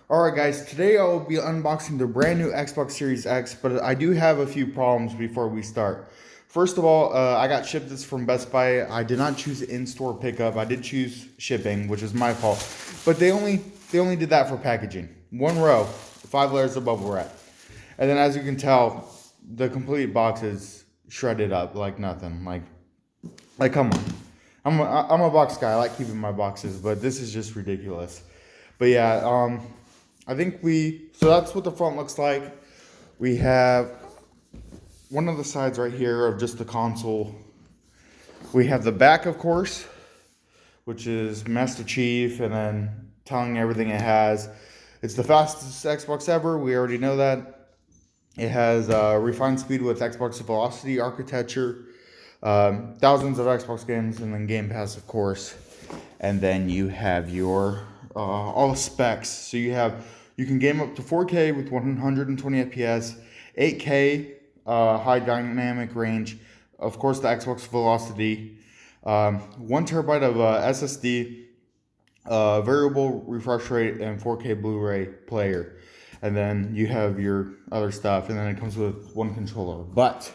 Alright guys, today I will be unboxing the brand new Xbox Series X, but I do have a few problems before we start. First of all, I got shipped this from Best Buy. I did not choose in-store pickup. I did choose shipping, which is my fault. But they only did that for packaging. One row, 5 layers of bubble wrap. And then as you can tell, the complete box is shredded up like nothing. Like come on. I'm a box guy. I like keeping my boxes, but this is just ridiculous. But yeah, I think so that's what the front looks like. We have one of the sides right here of just the console. We have the back, of course, which is Master Chief, and then telling everything it has. It's the fastest Xbox ever. We already know that. It has refined speed with Xbox Velocity architecture, thousands of Xbox games, and then Game Pass, of course. And then you have your all the specs. So you can game up to 4K with 120 FPS, 8K high dynamic range, of course the Xbox Velocity, 1 TB of SSD, variable refresh rate, and 4K Blu-ray player. And then you have your other stuff, and then it comes with one controller. But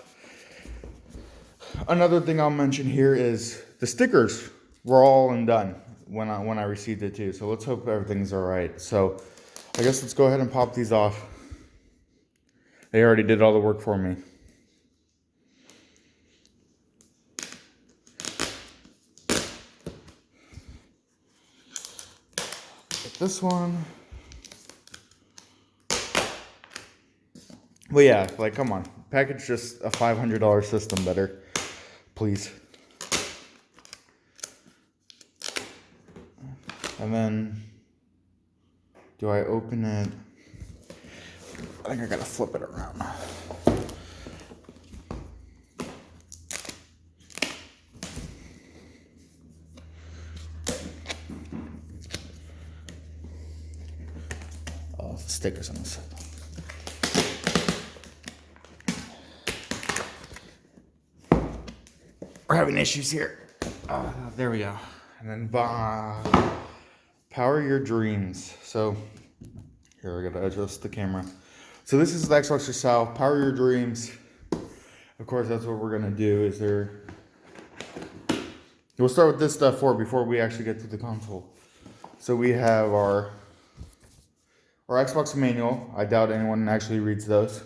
another thing I'll mention here is the stickers were all and done when I received it too. So let's hope everything's all right. So I guess let's go ahead and pop these off. They already did all the work for me. Get this one. But yeah, like come on. Package just a $500 system better. Please. And then, do I open it? I think I gotta flip it around. Oh, the stickers on this side. We're having issues here. There we go. And then, power your dreams. So, here I gotta adjust the camera. So this is the Xbox yourself. Power your dreams. Of course, that's what we're gonna do. We'll start with this stuff before we actually get to the console. So we have our Xbox manual. I doubt anyone actually reads those.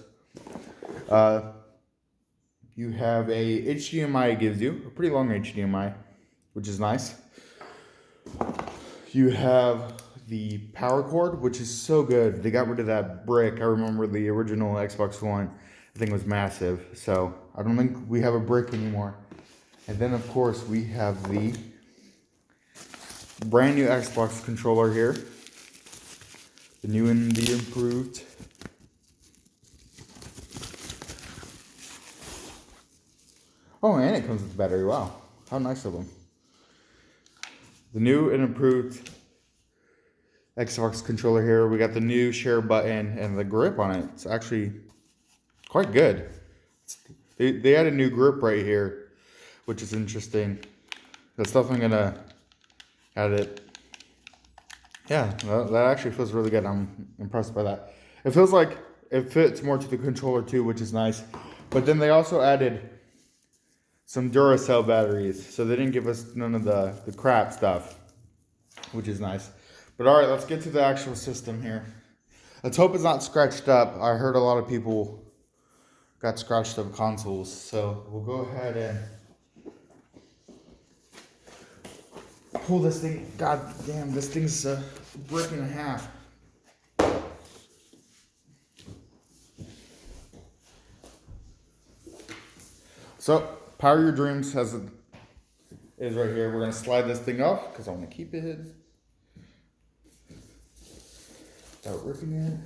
You have a HDMI. It gives you a pretty long HDMI, which is nice. You have the power cord, which is so good. They got rid of that brick. I remember the original Xbox One. I think it was massive. So I don't think we have a brick anymore. And then of course we have the brand new Xbox controller here. The new and the improved. Oh, and it comes with battery. Wow. How nice of them. The new and improved Xbox controller here. We got the new share button, and the grip on it. It's actually quite good. They had a new grip right here, which is interesting. That's definitely gonna add it. Yeah, that actually feels really good. I'm impressed by that. It feels like it fits more to the controller too, which is nice. But then they also added some Duracell batteries, so they didn't give us none of the crap stuff, which is nice. But all right, let's get to the actual system here. Let's hope it's not scratched up. I heard a lot of people got scratched up consoles, so we'll go ahead and pull this thing. God damn, this thing's a brick and a half. So, power your dreams is right here. We're gonna slide this thing off because I want to keep it without ripping it.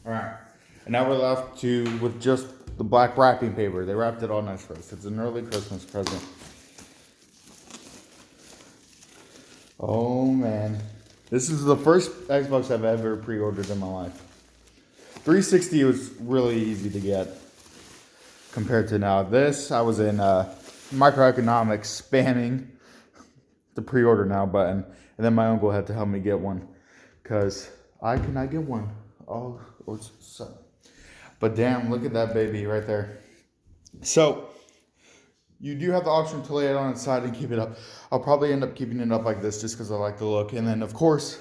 All right, and now we're left with just the black wrapping paper. They wrapped it all nice for us. It's an early Christmas present. Oh man, this is the first Xbox I've ever pre-ordered in my life. 360 was really easy to get compared to now. This, I was in microeconomics spamming the pre-order now button, and then my uncle had to help me get one because I cannot get one. Oh, so. But damn, look at that baby right there. So you do have the option to lay it on its side and keep it up. I'll probably end up keeping it up like this just because I like the look. And then of course,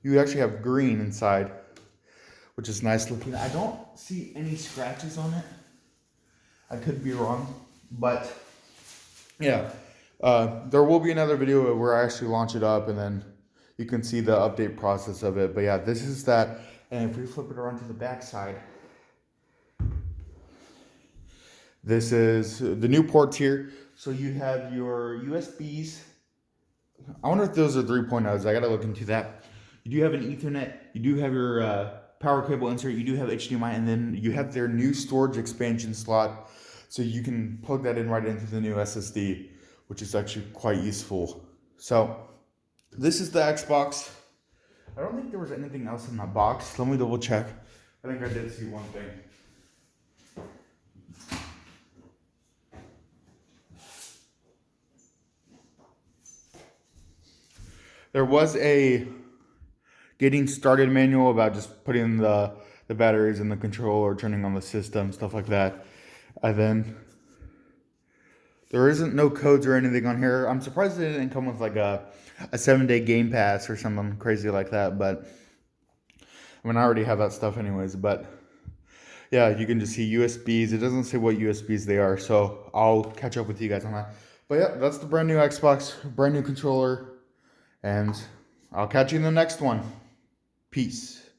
you actually have green inside, which is nice looking. I don't see any scratches on it. I could be wrong, but yeah. There will be another video where I actually launch it up and then you can see the update process of it. But yeah, this is that. And if we flip it around to the back side, this is the new ports here. So you have your USBs. I wonder if those are 3.0s. I gotta look into that. You do have an Ethernet. You do have your power cable insert. You do have HDMI, and then you have their new storage expansion slot. So you can plug that in right into the new SSD, which is actually quite useful. So this is the Xbox. I don't think there was anything else in that box. Let me double check. I think I did see one thing. There was a getting started manual about just putting the batteries in the controller, turning on the system, stuff like that. And then there isn't no codes or anything on here. I'm surprised it didn't come with like a 7-day Game Pass or something crazy like that. But I mean, I already have that stuff anyways. But yeah, you can just see USBs. It doesn't say what USBs they are, so I'll catch up with you guys on that. But yeah, that's the brand new Xbox, brand new controller. And I'll catch you in the next one. Peace.